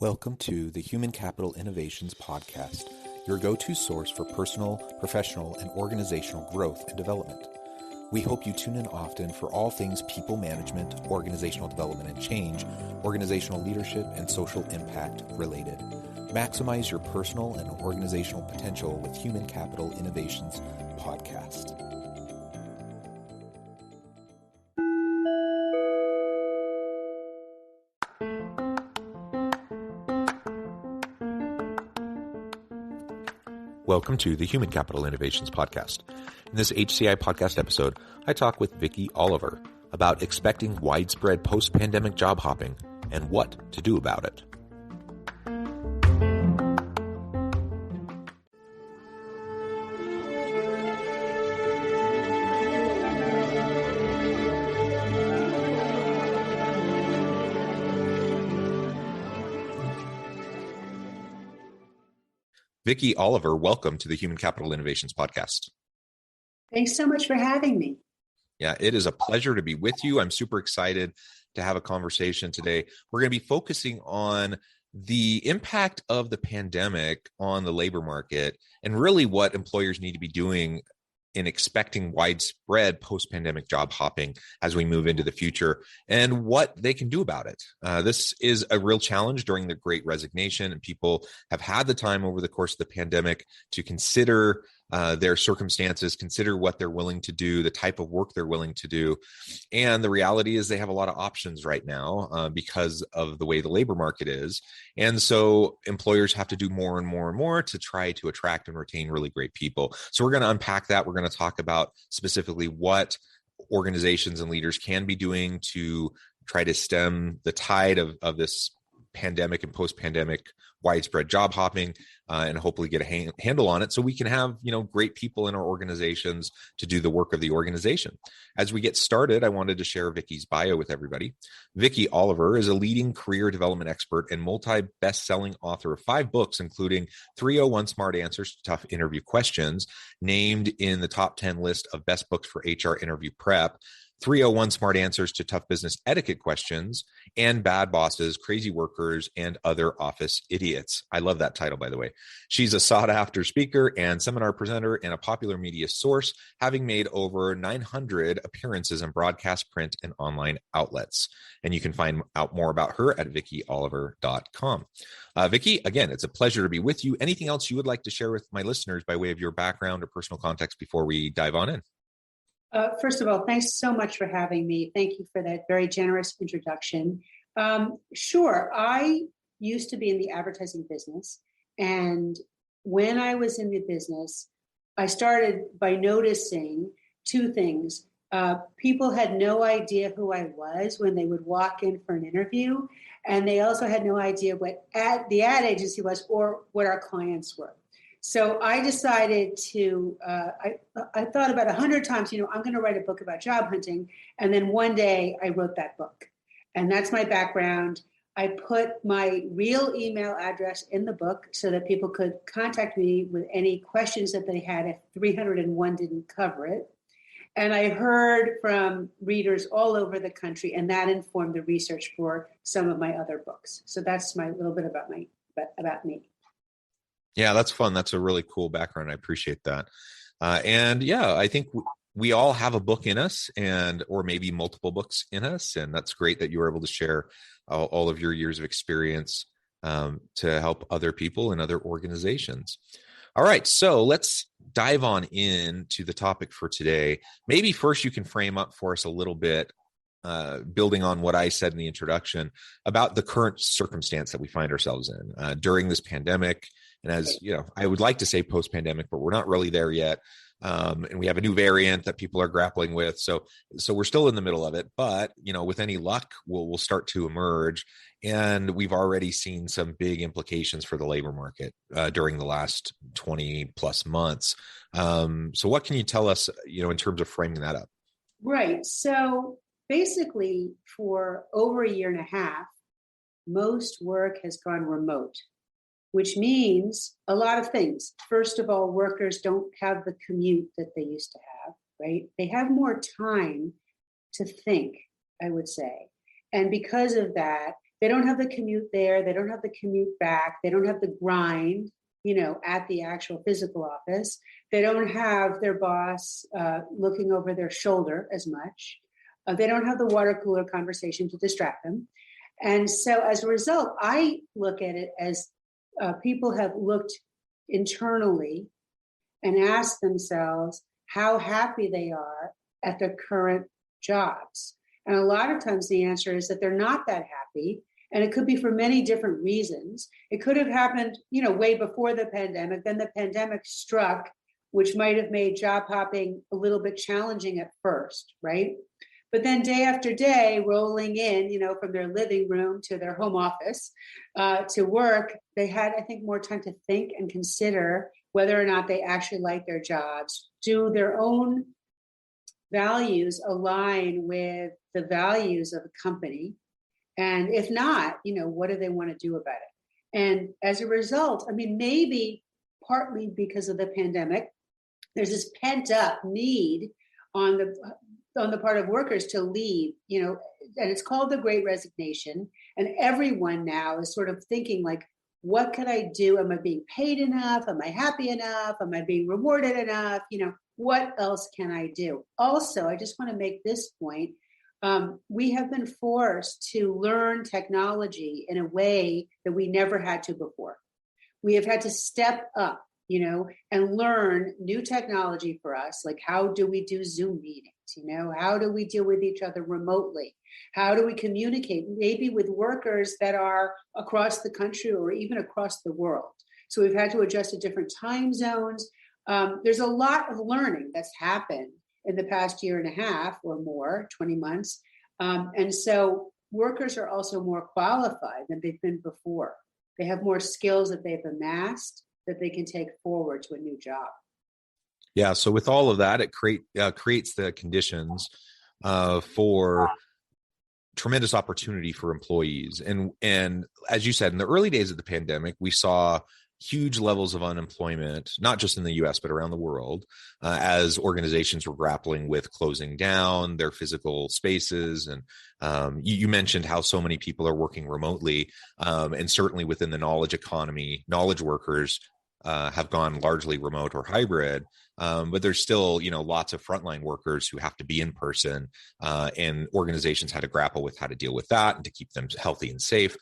Welcome to the Human Capital Innovations Podcast, your go-to source for personal, professional, and organizational growth and development. We hope you tune in often for all things people management, organizational development and change, organizational leadership, and social impact related. Maximize your personal and organizational potential with Human Capital Innovations Podcast. Welcome to the Human Capital Innovations Podcast. In this HCI podcast episode, I talk with Vicky Oliver about expecting widespread post-pandemic job hopping and what to do about it. Vicky Oliver, welcome to the Human Capital Innovations Podcast. Thanks so much for having me. Yeah, it is a pleasure to be with you. I'm super excited to have a conversation today. We're going to be focusing on the impact of the pandemic on the labor market and really what employers need to be doing in expecting widespread post-pandemic job hopping as we move into the future and what they can do about it. This is a real challenge during the Great Resignation, and people have had the time over the course of the pandemic to consider their circumstances, consider what they're willing to do, the type of work they're willing to do. And the reality is they have a lot of options right now because of the way the labor market is. And so employers have to do more and more and more to try to attract and retain really great people. So we're going to unpack that. We're going to talk about specifically what organizations and leaders can be doing to try to stem the tide of this pandemic and post-pandemic widespread job hopping and hopefully get a handle on it so we can have, great people in our organizations to do the work of the organization. As we get started, I wanted to share Vicky's bio with everybody. Vicky Oliver is a leading career development expert and multi-best-selling author of 5 books, including 301 Smart Answers to Tough Interview Questions, named in the top 10 list of best books for HR interview prep, 301 Smart Answers to Tough Business Etiquette Questions, and Bad Bosses, Crazy Workers, and Other Office Idiots. I love that title, by the way. She's a sought-after speaker and seminar presenter and a popular media source, having made over 900 appearances in broadcast, print, and online outlets. And you can find out more about her at vickyoliver.com. Vicky, again, it's a pleasure to be with you. Anything else you would like to share with my listeners by way of your background or personal context before we dive on in? First of all, thanks so much for having me. Thank you for that very generous introduction. Sure, I used to be in the advertising business. And when I was in the business, I started by noticing 2 things. People had no idea who I was when they would walk in for an interview. And they also had no idea what the ad agency was or what our clients were. So I decided to, I thought about 100 times, I'm going to write a book about job hunting. And then one day I wrote that book. And that's my background. I put my real email address in the book so that people could contact me with any questions that they had if 301 didn't cover it. And I heard from readers all over the country, and that informed the research for some of my other books. So that's my little bit about me. Yeah, that's fun. That's a really cool background. I appreciate that. I think we all have a book in us or maybe multiple books in us. And that's great that you were able to share all of your years of experience to help other people and other organizations. All right, so let's dive on into the topic for today. Maybe first you can frame up for us a little bit, building on what I said in the introduction about the current circumstance that we find ourselves in during this pandemic. And as I would like to say post-pandemic, but we're not really there yet. And we have a new variant that people are grappling with. So we're still in the middle of it, but with any luck, we'll start to emerge. And we've already seen some big implications for the labor market during the last 20 plus months. So what can you tell us, in terms of framing that up? Right. So basically for over a year and a half, most work has gone remote, which means a lot of things. First of all, workers don't have the commute that they used to have, right? They have more time to think, I would say. And because of that, They don't have the commute there. They don't have the commute back. They don't have the grind, at the actual physical office. They don't have their boss looking over their shoulder as much. They don't have the water cooler conversation to distract them. And so as a result, I look at it as people have looked internally and asked themselves how happy they are at their current jobs. And a lot of times the answer is that they're not that happy. And it could be for many different reasons. It could have happened, way before the pandemic. Then the pandemic struck, which might have made job hopping a little bit challenging at first, right? But then day after day, rolling in, from their living room to their home office to work, they had, I think, more time to think and consider whether or not they actually like their jobs. Do their own values align with the values of the company? And if not, what do they want to do about it? And as a result, maybe partly because of the pandemic, there's this pent up need on the part of workers to leave, and it's called the Great Resignation. And everyone now is sort of thinking like, what can I do? Am I being paid enough? Am I happy enough? Am I being rewarded enough? What else can I do? Also, I just want to make this point. We have been forced to learn technology in a way that we never had to before. We have had to step up, and learn new technology for us. Like, how do we do Zoom meetings? How do we deal with each other remotely? How do we communicate maybe with workers that are across the country or even across the world? So we've had to adjust to different time zones. There's a lot of learning that's happened in the past year and a half or more, 20 months. And so workers are also more qualified than they've been before. They have more skills that they've amassed that they can take forward to a new job. Yeah. So with all of that, it creates the conditions for tremendous opportunity for employees. And as you said, in the early days of the pandemic, we saw huge levels of unemployment, not just in the US, but around the world, as organizations were grappling with closing down their physical spaces. And you mentioned how so many people are working remotely. And certainly within the knowledge economy, knowledge workers have gone largely remote or hybrid. But there's still, lots of frontline workers who have to be in person, and organizations had to grapple with how to deal with that and to keep them healthy and safe.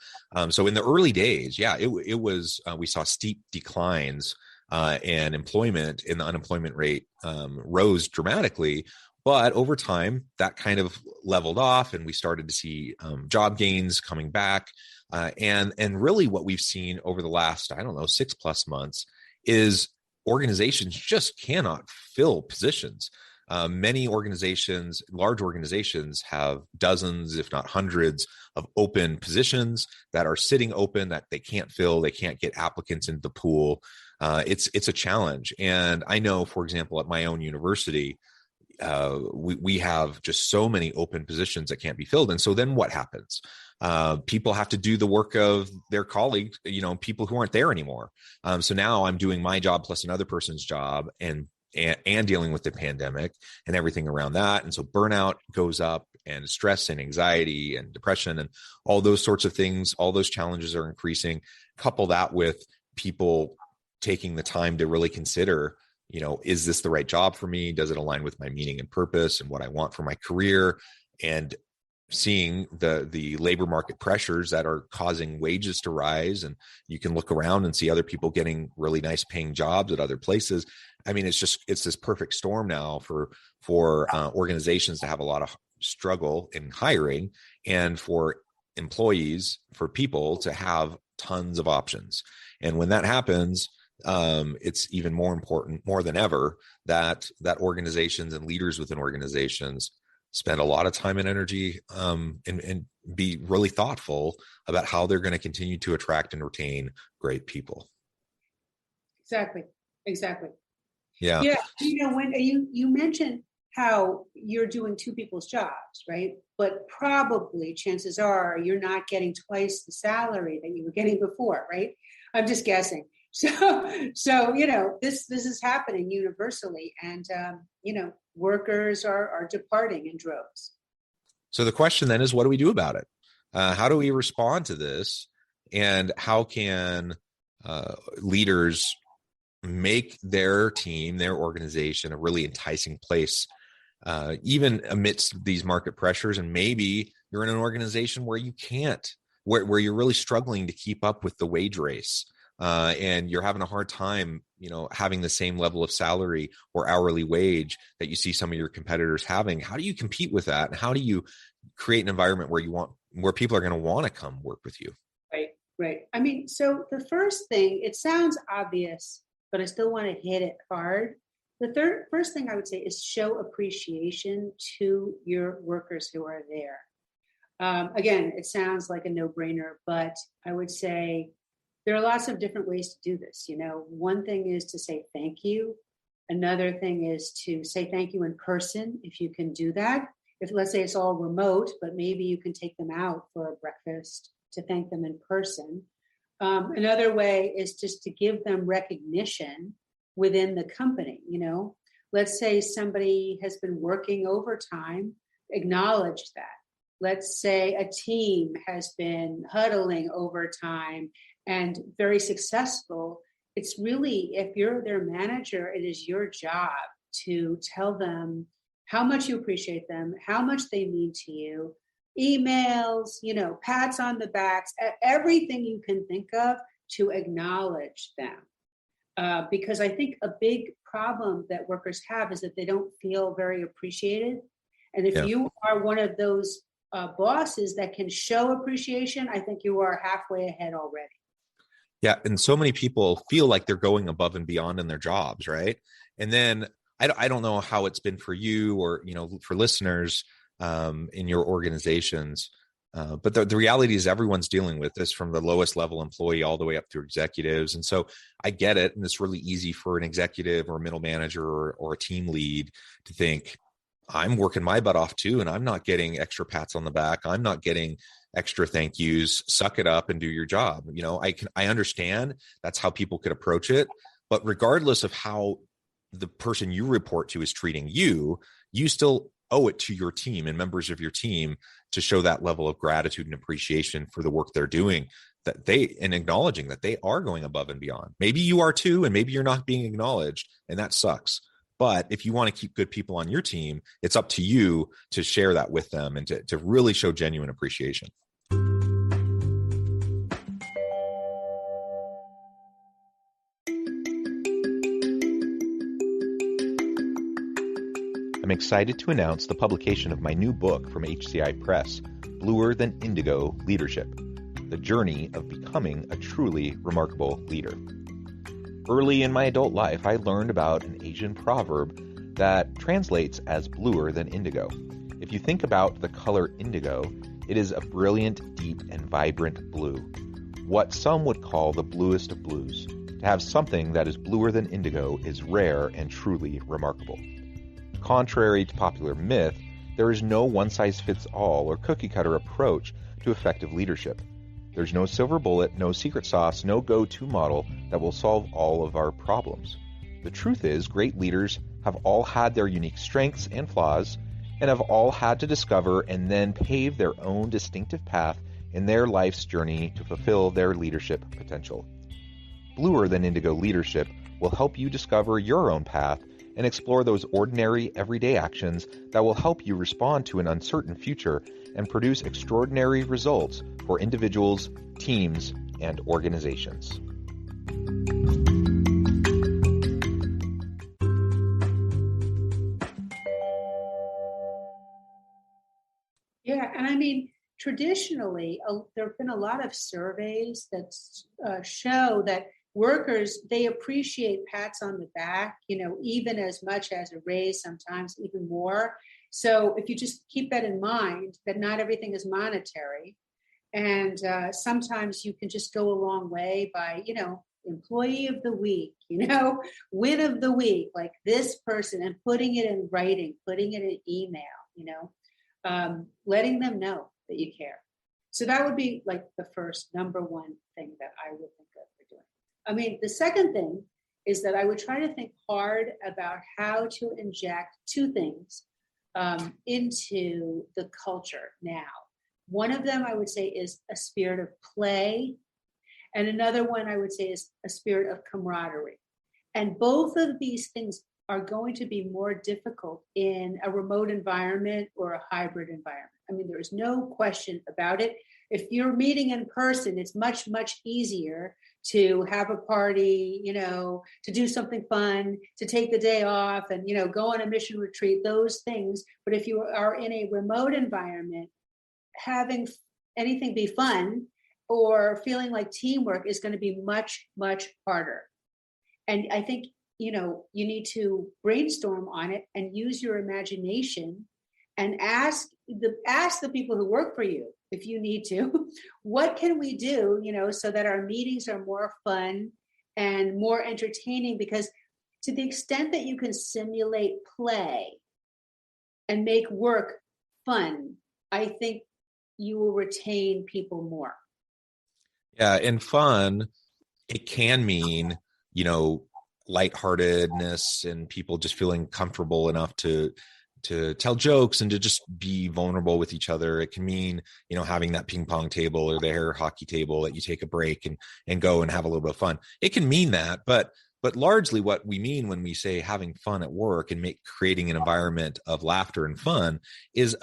So in the early days, it was we saw steep declines, and employment in the unemployment rate rose dramatically. But over time, that kind of leveled off, and we started to see job gains coming back. And really, what we've seen over the last, 6+ months is organizations just cannot fill positions. Many organizations, large organizations, have dozens, if not hundreds, of open positions that are sitting open that they can't fill. They can't get applicants into the pool. It's a challenge. And I know, for example, at my own university, we have just so many open positions that can't be filled. And so then what happens? People have to do the work of their colleagues, people who aren't there anymore. So now I'm doing my job plus another person's job and dealing with the pandemic and everything around that. And so burnout goes up, and stress and anxiety and depression and all those sorts of things, all those challenges are increasing. Couple that with people taking the time to really consider, is this the right job for me? Does it align with my meaning and purpose and what I want for my career? And seeing the labor market pressures that are causing wages to rise. And you can look around and see other people getting really nice paying jobs at other places. It's this perfect storm now for organizations to have a lot of struggle in hiring, and for employees, for people to have tons of options. And when that happens, it's even more important, more than ever, that organizations and leaders within organizations spend a lot of time and energy, and be really thoughtful about how they're going to continue to attract and retain great people. Exactly. Yeah. When you mentioned how you're doing two people's jobs, right? But probably chances are you're not getting twice the salary that you were getting before, right? I'm just guessing. So this is happening universally, and workers are departing in droves. So the question then is, what do we do about it? How do we respond to this? And how can leaders make their team, their organization, a really enticing place, even amidst these market pressures? And maybe you're in an organization where you can't, where you're really struggling to keep up with the wage race. And you're having a hard time, having the same level of salary or hourly wage that you see some of your competitors having. How do you compete with that? And how do you create an environment where people are going to want to come work with you? Right, right. I mean, so the first thing, it sounds obvious, but I still want to hit it hard. The first thing I would say is show appreciation to your workers who are there. Again, it sounds like a no-brainer, but I would say there are lots of different ways to do this. One thing is to say thank you. Another thing is to say thank you in person, if you can do that. If, let's say, it's all remote, but maybe you can take them out for a breakfast to thank them in person. Another way is just to give them recognition within the company. Let's say somebody has been working overtime, acknowledge that. Let's say a team has been huddling overtime and very successful. It's really, if you're their manager, it is your job to tell them how much you appreciate them, how much they mean to you, emails, pats on the backs, everything you can think of to acknowledge them. Because I think a big problem that workers have is that they don't feel very appreciated. And if you are one of those bosses that can show appreciation, I think you are halfway ahead already. Yeah. And so many people feel like they're going above and beyond in their jobs, right? And then I don't know how it's been for you or, for listeners in your organizations. But the reality is everyone's dealing with this, from the lowest level employee all the way up to executives. And so I get it. And it's really easy for an executive or a middle manager or a team lead to think, I'm working my butt off too, and I'm not getting extra pats on the back. I'm not getting extra thank yous. Suck it up and do your job. I understand that's how people could approach it, but regardless of how the person you report to is treating you, you still owe it to your team and members of your team to show that level of gratitude and appreciation for the work they're doing, and acknowledging that they are going above and beyond. Maybe you are too, and maybe you're not being acknowledged, and that sucks. But if you want to keep good people on your team, it's up to you to share that with them and to really show genuine appreciation. I'm excited to announce the publication of my new book from HCI Press, Bluer Than Indigo Leadership: The Journey of Becoming a Truly Remarkable Leader. Early in my adult life, I learned about an Asian proverb that translates as bluer than indigo. If you think about the color indigo, it is a brilliant, deep, and vibrant blue, what some would call the bluest of blues. To have something that is bluer than indigo is rare and truly remarkable. Contrary to popular myth, there is no one-size-fits-all or cookie-cutter approach to effective leadership. There's no silver bullet, no secret sauce, no go-to model that will solve all of our problems. The truth is, great leaders have all had their unique strengths and flaws, and have all had to discover and then pave their own distinctive path in their life's journey to fulfill their leadership potential. Bluer Than Indigo Leadership will help you discover your own path and explore those ordinary, everyday actions that will help you respond to an uncertain future and produce extraordinary results for individuals, teams, and organizations. Yeah, and I mean, traditionally, there have been a lot of surveys that show that workers, they appreciate pats on the back, even as much as a raise, sometimes even more. So if you just keep that in mind, that not everything is monetary. And sometimes you can just go a long way by, employee of the week, win of the week, like this person, and putting it in writing, putting it in email, letting them know that you care. So that would be like the first number one thing that I would think of for doing. I mean, the second thing is that I would try to think hard about how to inject two things into the culture now. One of them I would say is a spirit of play. And another one I would say is a spirit of camaraderie. And both of these things are going to be more difficult in a remote environment or a hybrid environment. I mean, there is no question about it. If you're meeting in person, it's much, much easier to have a party, to do something fun, to take the day off and, go on a mission retreat, those things. But if you are in a remote environment, having anything be fun or feeling like teamwork is going to be much, much harder. And I think, you need to brainstorm on it and use your imagination and ask the people who work for you, if you need to, what can we do, so that our meetings are more fun and more entertaining? Because to the extent that you can simulate play and make work fun, I think you will retain people more. Yeah, and fun, it can mean, lightheartedness and people just feeling comfortable enough to tell jokes and to just be vulnerable with each other. It can mean, having that ping pong table or the air hockey table that you take a break and go and have a little bit of fun. It can mean that, but largely what we mean when we say having fun at work and creating an environment of laughter and fun is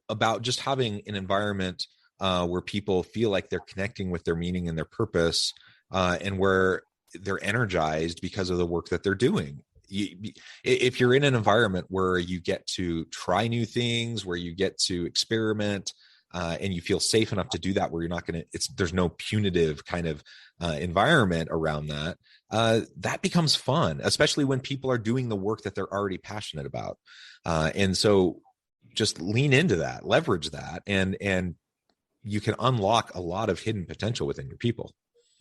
about just having an environment where people feel like they're connecting with their meaning and their purpose, and where they're energized because of the work that they're doing. If you're in an environment where you get to try new things, where you get to experiment, and you feel safe enough to do that, where you're not going to, there's no punitive kind of environment around that, that becomes fun, especially when people are doing the work that they're already passionate about. And so just lean into that, leverage that, and you can unlock a lot of hidden potential within your people.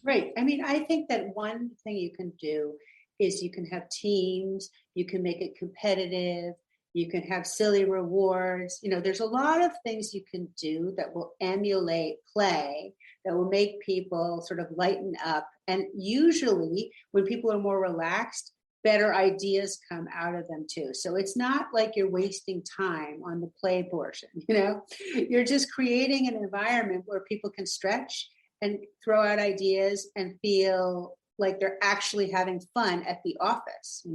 Right. I mean, I think that one thing you can do is you can have teams, you can make it competitive, you can have silly rewards. There's a lot of things you can do that will emulate play, that will make people sort of lighten up. And usually when people are more relaxed, better ideas come out of them too. So it's not like you're wasting time on the play portion, you're just creating an environment where people can stretch and throw out ideas and feel like they're actually having fun at the office,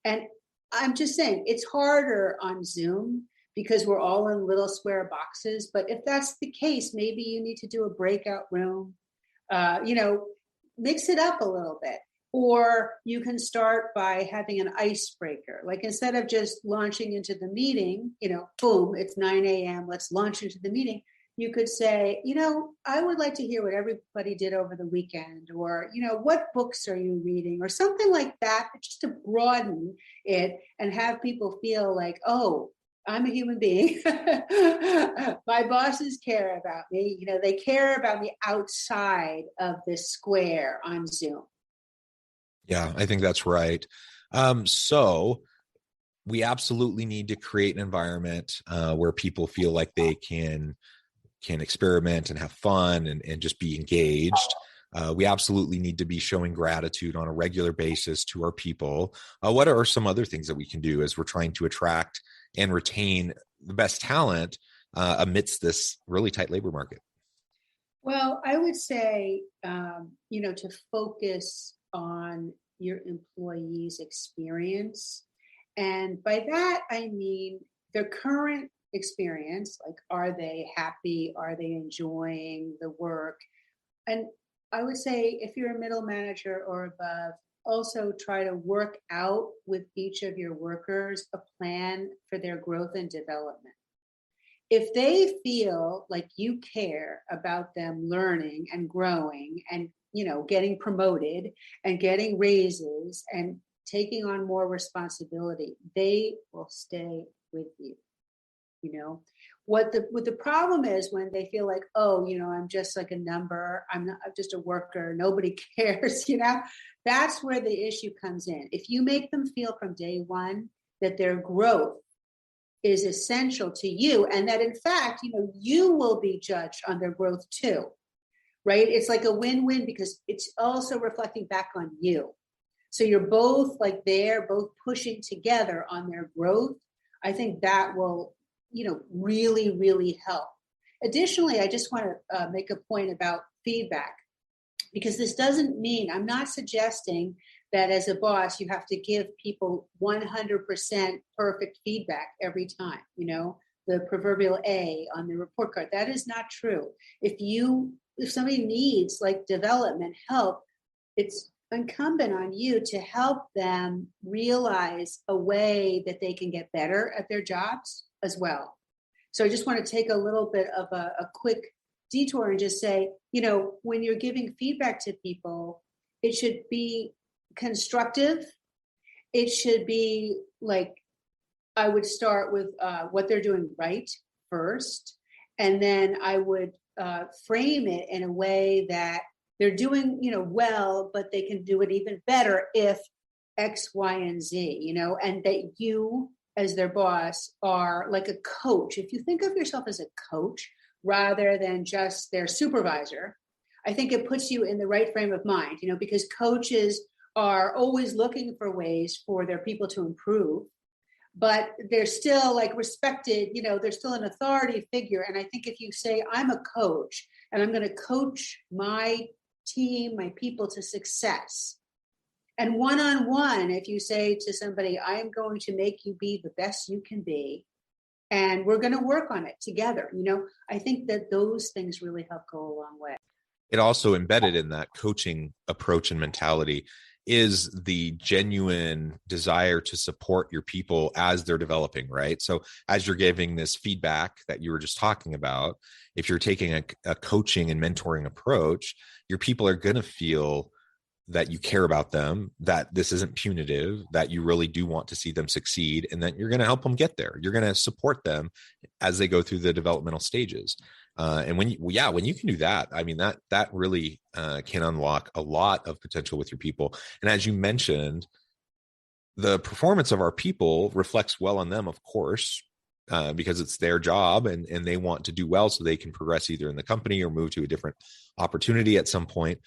And I'm just saying, it's harder on Zoom because we're all in little square boxes. But if that's the case, maybe you need to do a breakout room, mix it up a little bit. Or you can start by having an icebreaker. Like instead of just launching into the meeting, boom, it's 9 a.m., let's launch into the meeting. You could say, I would like to hear what everybody did over the weekend, or, what books are you reading, or something like that, just to broaden it and have people feel like, oh, I'm a human being. My bosses care about me. They care about me outside of this square on Zoom. Yeah, I think that's right. So we absolutely need to create an environment where people feel like they can experiment and have fun and just be engaged. We absolutely need to be showing gratitude on a regular basis to our people. What are some other things that we can do as we're trying to attract and retain the best talent amidst this really tight labor market? Well, I would say, to focus on your employees' experience. And by that, I mean their current experience, like, are they happy? Are they enjoying the work? And I would say if you're a middle manager or above, also try to work out with each of your workers a plan for their growth and development. If they feel like you care about them learning and growing and, getting promoted and getting raises and taking on more responsibility, they will stay with you. What the problem is when they feel like, oh, I'm just like a number, I'm just a worker, nobody cares, that's where the issue comes in. If you make them feel from day one that their growth is essential to you, and that in fact, you will be judged on their growth too, right? It's like a win-win because it's also reflecting back on you. So you're both like they're both pushing together on their growth. I think that will, really, really help. Additionally, I just want to make a point about feedback, because this doesn't mean, I'm not suggesting that as a boss, you have to give people 100% perfect feedback every time, the proverbial A on the report card. That is not true. If somebody needs like development help, it's incumbent on you to help them realize a way that they can get better at their jobs as well. So I just want to take a little bit of a quick detour and just say, when you're giving feedback to people, it should be constructive. It should be like, I would start with what they're doing right first, and then I would frame it in a way that they're doing, well, but they can do it even better if X, Y, and Z, and that you as their boss are like a coach. If you think of yourself as a coach rather than just their supervisor, I think it puts you in the right frame of mind, because coaches are always looking for ways for their people to improve, but they're still like respected, they're still an authority figure. And I think if you say, I'm a coach and I'm going to coach my team, my people to success. And one-on-one, if you say to somebody, I'm going to make you be the best you can be, and we're going to work on it together. I think that those things really help go a long way. It also embedded in that coaching approach and mentality is the genuine desire to support your people as they're developing, right? So as you're giving this feedback that you were just talking about, if you're taking a coaching and mentoring approach, your people are going to feel that you care about them, that this isn't punitive, that you really do want to see them succeed, and that you're going to help them get there. You're going to support them as they go through the developmental stages. And when you can do that, I mean, that really can unlock a lot of potential with your people. And as you mentioned, the performance of our people reflects well on them, of course, because it's their job and they want to do well so they can progress either in the company or move to a different opportunity at some point.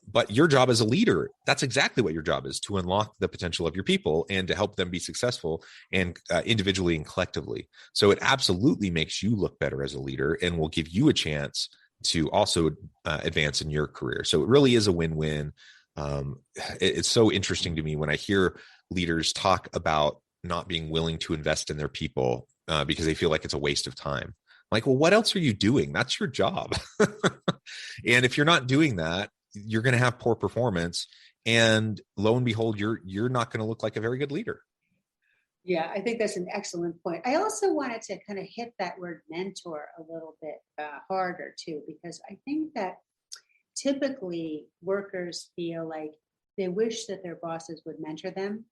But your job as a leader, that's exactly what your job is, to unlock the potential of your people and to help them be successful and individually and collectively. So it absolutely makes you look better as a leader and will give you a chance to also advance in your career. So it really is a win-win. It's so interesting to me when I hear leaders talk about not being willing to invest in their people because they feel like it's a waste of time. I'm like, well, what else are you doing? That's your job. And if you're not doing that, you're going to have poor performance, and lo and behold, you're not going to look like a very good leader. Yeah, I think that's an excellent point. I also wanted to kind of hit that word mentor a little bit harder too, because I think that typically workers feel like they wish that their bosses would mentor them,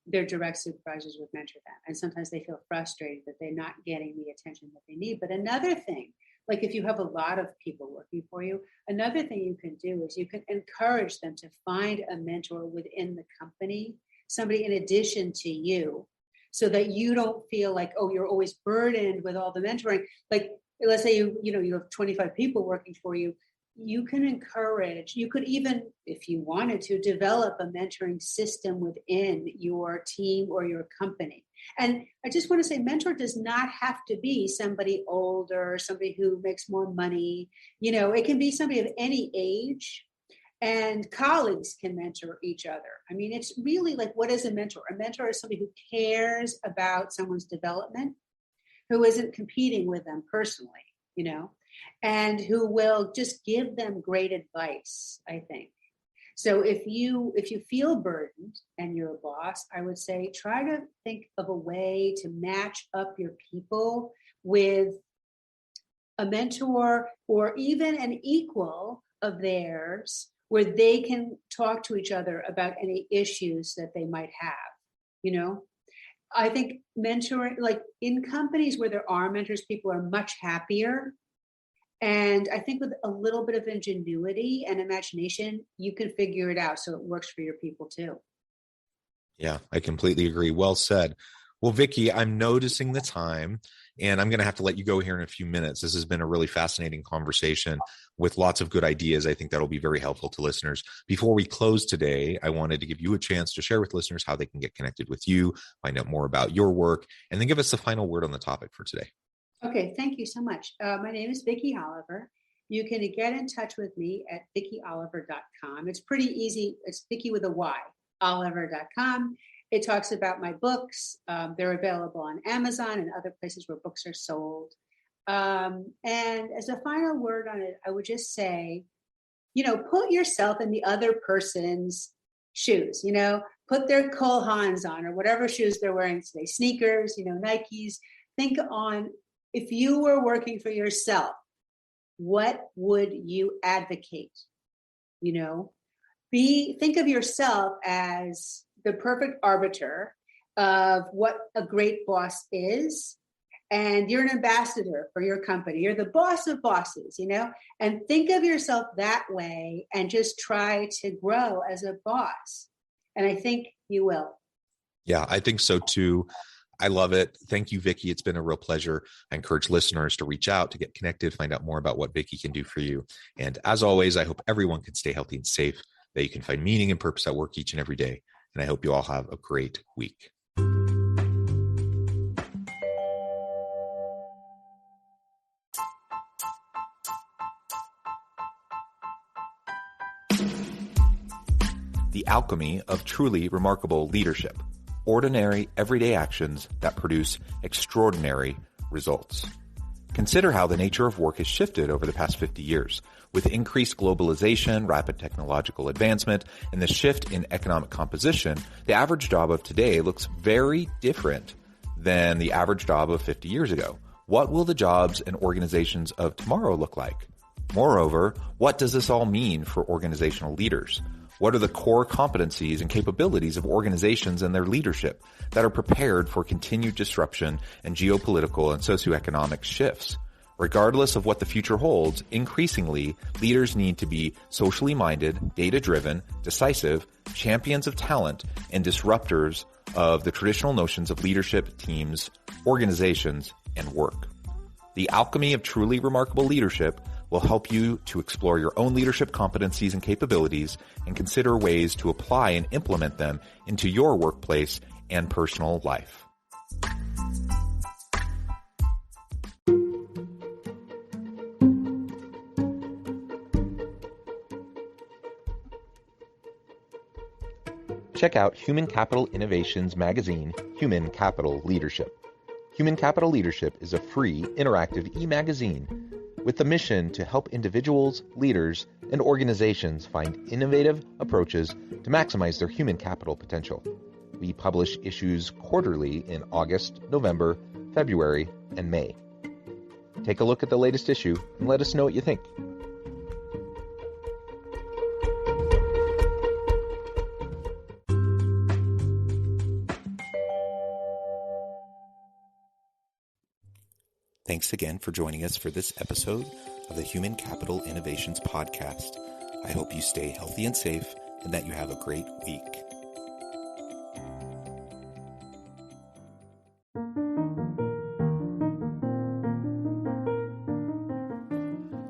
their direct supervisors would mentor them, and sometimes they feel frustrated that they're not getting the attention that they need. But another thing, like if you have a lot of people working for you, another thing you can do is you can encourage them to find a mentor within the company, somebody in addition to you, so that you don't feel like, oh, you're always burdened with all the mentoring. Like, let's say you have 25 people working for you. You can encourage, you could even, if you wanted to, develop a mentoring system within your team or your company. And I just want to say, mentor does not have to be somebody older, somebody who makes more money. It can be somebody of any age, and colleagues can mentor each other. I mean, it's really like, what is a mentor? A mentor is somebody who cares about someone's development, who isn't competing with them personally, and who will just give them great advice, I think. So if you feel burdened and you're a boss, I would say try to think of a way to match up your people with a mentor or even an equal of theirs, where they can talk to each other about any issues that they might have. I think mentoring, like in companies where there are mentors, people are much happier. And I think with a little bit of ingenuity and imagination, you can figure it out so it works for your people too. Yeah, I completely agree. Well said. Well, Vicky, I'm noticing the time, and I'm going to have to let you go here in a few minutes. This has been a really fascinating conversation with lots of good ideas. I think that'll be very helpful to listeners. Before we close today, I wanted to give you a chance to share with listeners how they can get connected with you, find out more about your work, and then give us the final word on the topic for today. Okay, thank you so much. My name is Vicky Oliver. You can get in touch with me at vickyoliver.com. It's pretty easy. It's Vicky with a Y, oliver.com. It talks about my books. They're available on Amazon and other places where books are sold. And as a final word on it, I would just say, put yourself in the other person's shoes, put their Cole Haans on or whatever shoes they're wearing today, sneakers, Nikes. Think on if you were working for yourself, what would you advocate? Think of yourself as the perfect arbiter of what a great boss is. And you're an ambassador for your company. You're the boss of bosses, and think of yourself that way and just try to grow as a boss. And I think you will. Yeah, I think so too. I love it. Thank you, Vicky. It's been a real pleasure. I encourage listeners to reach out, to get connected, find out more about what Vicky can do for you. And as always, I hope everyone can stay healthy and safe, that you can find meaning and purpose at work each and every day. And I hope you all have a great week. The alchemy of truly remarkable leadership. Ordinary, everyday actions that produce extraordinary results. Consider how the nature of work has shifted over the past 50 years. With increased globalization, rapid technological advancement, and the shift in economic composition, the average job of today looks very different than the average job of 50 years ago. What will the jobs and organizations of tomorrow look like? Moreover, what does this all mean for organizational leaders? What are the core competencies and capabilities of organizations and their leadership that are prepared for continued disruption and geopolitical and socioeconomic shifts? Regardless of what the future holds, increasingly, leaders need to be socially minded, data-driven, decisive, champions of talent, and disruptors of the traditional notions of leadership, teams, organizations, and work. The alchemy of truly remarkable leadership will help you to explore your own leadership competencies and capabilities and consider ways to apply and implement them into your workplace and personal life. Check out Human Capital Innovations magazine, Human Capital Leadership. Human Capital Leadership is a free, interactive e-magazine with the mission to help individuals, leaders, and organizations find innovative approaches to maximize their human capital potential. We publish issues quarterly in August, November, February, and May. Take a look at the latest issue and let us know what you think. Thanks again for joining us for this episode of the Human Capital Innovations Podcast. I hope you stay healthy and safe and that you have a great week.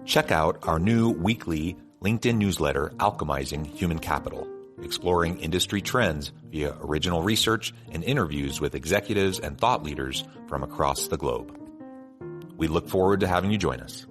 Check out our new weekly LinkedIn newsletter, Alchemizing Human Capital, exploring industry trends via original research and interviews with executives and thought leaders from across the globe. We look forward to having you join us.